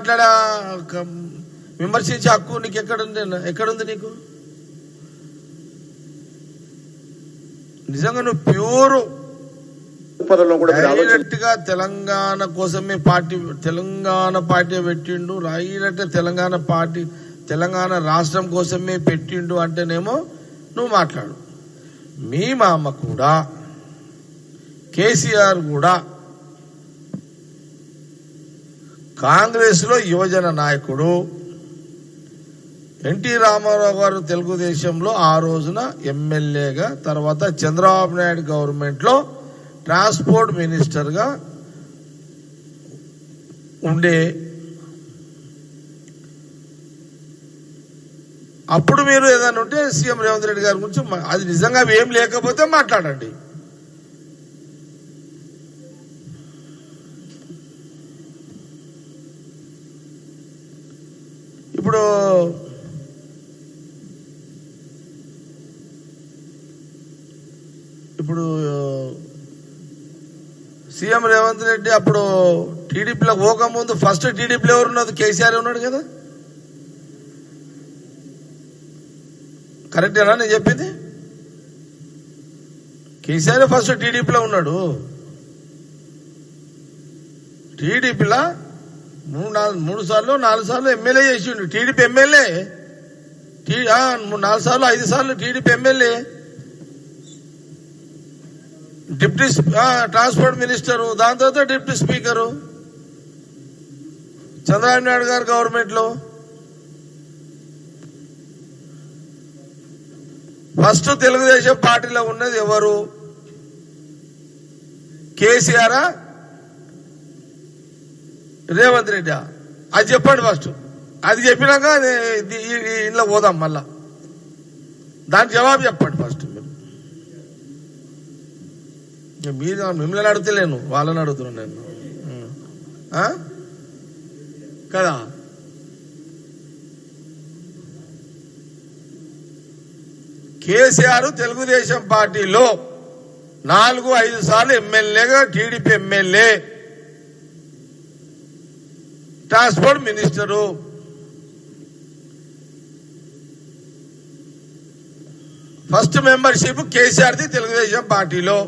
మాట్లాడా విమర్శించే హక్కు నీకు ఎక్కడుంది నీకు? నిజంగా నువ్వు ప్యూర్ డైరెక్ట్ గా తెలంగాణ కోసమే తెలంగాణ పార్టీ పెట్టిండు, డైరెక్ట్ తెలంగాణ రాష్ట్రం కోసమే పెట్టిండు అంటేనేమో నువ్వు మాట్లాడు. మీ మామ కూడా కేసీఆర్ కూడా కాంగ్రెస్ లో యువజన నాయకుడు, ఎన్టీ రామారావు గారు తెలుగుదేశంలో ఆ రోజున ఎమ్మెల్యేగా, తర్వాత చంద్రబాబు నాయుడు గవర్నమెంట్ లో ట్రాన్స్పోర్ట్ మినిస్టర్ గా ఉండే. అప్పుడు మీరు ఏదైనా ఉంటే సీఎం రేవంత్ రెడ్డి గారి గురించి అది నిజంగా ఏం లేకపోతే మాట్లాడండి. ఇప్పుడు సీఎం రేవంత్ రెడ్డి అప్పుడు టీడీపీలో పోకముందు ఫస్ట్ టీడీపీలో ఎవరున్నది? కేసీఆర్ ఉన్నాడు కదా. కరెక్టేనా నేను చెప్పింది? కేసీఆర్ ఫస్ట్ టీడీపీలో ఉన్నాడు. టీడీపీలో 3 సార్లు 4 సార్లు ఎమ్మెల్యే చేసిండు. టీడీపీ ఎమ్మెల్యే 4 సార్లు 5 సార్లు TDP MLA, deputy transport minister, దాని తర్వాత డిప్యూటీ స్పీకరు చంద్రబాబు నాయుడు గారు గవర్నమెంట్ లో. ఫస్ట్ తెలుగుదేశం పార్టీలో ఉన్నది ఎవరు? కేసీఆర్, రేవంత్ రెడ్డి? అది చెప్పండి ఫస్ట్. అది చెప్పినాక ఇంట్లో పోదాం మళ్ళా. దానికి జవాబు చెప్పండి ఫస్ట్. మీరు మిమ్మల్ని అడుగుతలేను, వాళ్ళని అడుగుతున్నాను నేను కదా. కేసీఆర్ తెలుగుదేశం పార్టీలో 4-5 సార్లు ఎమ్మెల్యేగా, TDP MLA, transport minister. First membership కేసీఆర్ది తెలుగుదేశం పార్టీలో.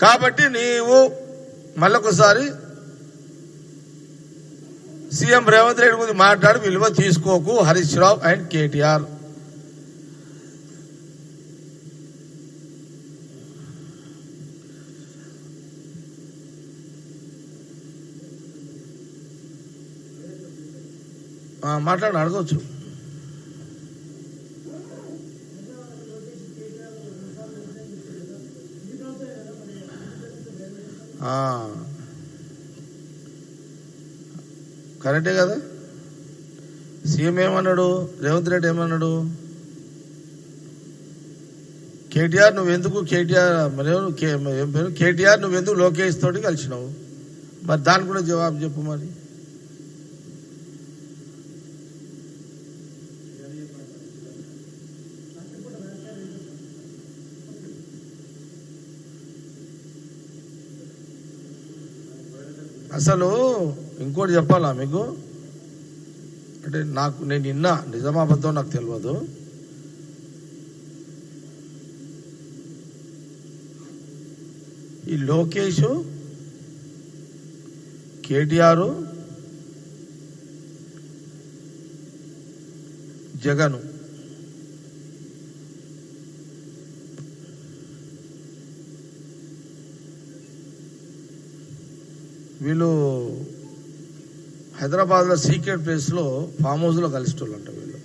కాబట్టి నీవు మళ్ళొకసారి సీఎం రేవంత్ రెడ్డి గురించి మాట్లాడి విలువ తీసుకోకు. హరీష్ రావు అండ్ కేటీఆర్ మాట్లాడి అడగవచ్చు. కరెక్టే కదా. సీఎం ఏమన్నాడు? రేవంత్ రెడ్డి ఏమన్నాడు? కేటీఆర్ నువ్వెందుకు కేటీఆర్ నువ్వెందుకు లోకేష్ తోటి కలిసినావు? మరి దానికి కూడా జవాబు చెప్పు. మరి అసలు ఇంకోటి చెప్పాలా మీకు? అంటే నేను నిన్న నిజామాబాద్తో నాకు తెలియదు. ఈ లోకేష్, కేటీఆర్, జగన్ వీళ్ళు హైదరాబాద్లో సీక్రెట్ ప్లేస్లో ఫామ్ హౌస్లో కలిసేటోళ్ళంట. వీళ్ళు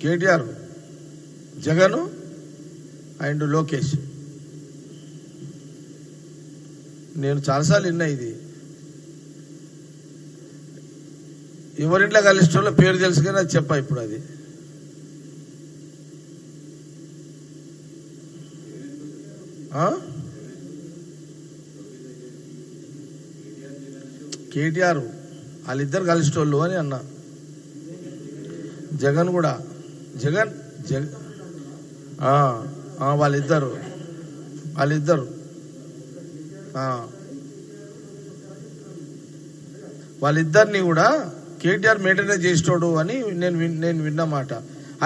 కేటీఆర్, జగన్ అండ్ లోకేష్. నేను చాలాసార్లు విన్నా ఇది. ఎవరింట్లో కలిసేటోళ్ళ పేరు తెలుసు కానీ అది చెప్పా ఇప్పుడు. అది కేటీఆర్ వాళ్ళిద్దరు కలిసేటోళ్ళు అని అన్నా. జగన్ కూడా వాళ్ళిద్దరు వాళ్ళిద్దరిని కూడా కేటీఆర్ మెయింటైన్ చేసేటోడు అని నేను విన్నమాట.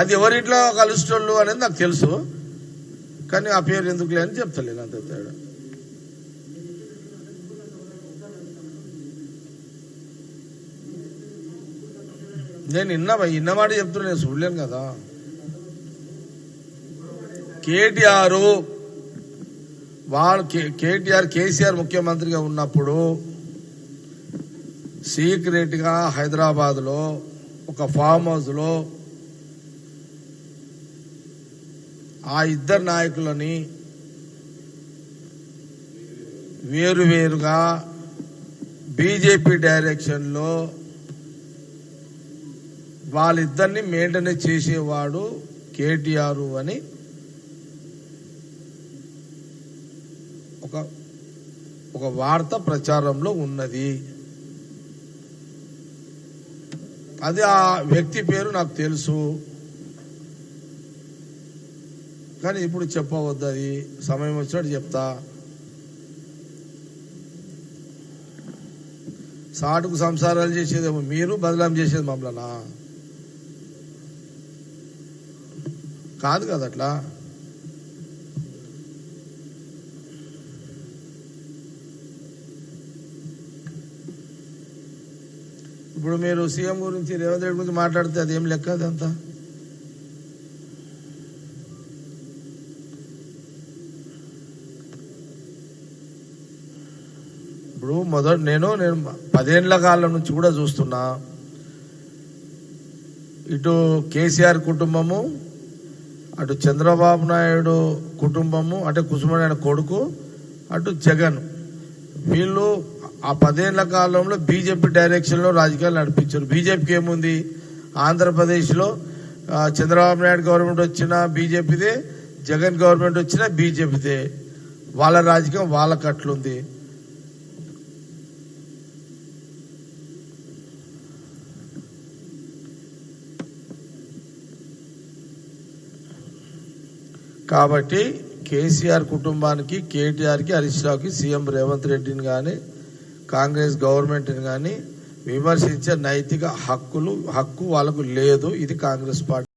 అది ఎవరింట్లో కలుసేటోళ్ళు అనేది నాకు తెలుసు, కానీ ఆ పేరు ఎందుకులే అని చెప్తలేను, అంత తేడా. నేను ఇన్నమాట చెప్తున్నా, నేను చూడలేను కదా. కేసీఆర్ ముఖ్యమంత్రిగా ఉన్నప్పుడు సీక్రెట్ గా హైదరాబాద్ లో ఒక ఫామ్ హౌస్ లో ఆ ఇద్దరు నాయకులని వేరువేరుగా బీజేపీ డైరెక్షన్ లో వాళ్ళిద్దరిని మెయింటైన్ చేసేవాడు కేటీఆర్ అని ఒక వార్త ప్రచారంలో ఉన్నది. అది ఆ వ్యక్తి పేరు నాకు తెలుసు, కానీ ఇప్పుడు చెప్పవద్దు, అది సమయం వచ్చినట్టు చెప్తా. సాటుకు సంసారాలు చేసేదేమో మీరు, బదలాం చేసేది మమ్మల్ని కాదు కదా అట్లా. ఇప్పుడు మీరు సీఎం గురించి, రేవంత్ రెడ్డి గురించి మాట్లాడితే అదేం లెక్క అదంతా. ఇప్పుడు నేను 10 ఏళ్ల కాలం నుంచి కూడా చూస్తున్నా, ఇటు కేసీఆర్ కుటుంబము, అటు చంద్రబాబు నాయుడు కుటుంబము, అంటే కుసుమనాయుడు కొడుకు, అటు జగన్, వీళ్ళు ఆ 10 ఏళ్ల కాలంలో బీజేపీ డైరెక్షన్ లో రాజకీయాలు నడిపించారు. బీజేపీకి ఏముంది, ఆంధ్రప్రదేశ్ లో చంద్రబాబు నాయుడు గవర్నమెంట్ వచ్చినా బీజేపీదే, జగన్ గవర్నమెంట్ వచ్చినా బీజేపీదే. వాళ్ళ రాజకీయం వాళ్ళకి అట్లుంది. కాబట్టి కేసీఆర్ కుటుంబానికి, కేటీఆర్కి, హరీష్ రావుకి సీఎం రేవంత్ రెడ్డిని కానీ కాంగ్రెస్ గవర్నమెంట్ని కానీ విమర్శించే నైతిక హక్కు వాళ్ళకు లేదు. ఇది కాంగ్రెస్ పార్టీ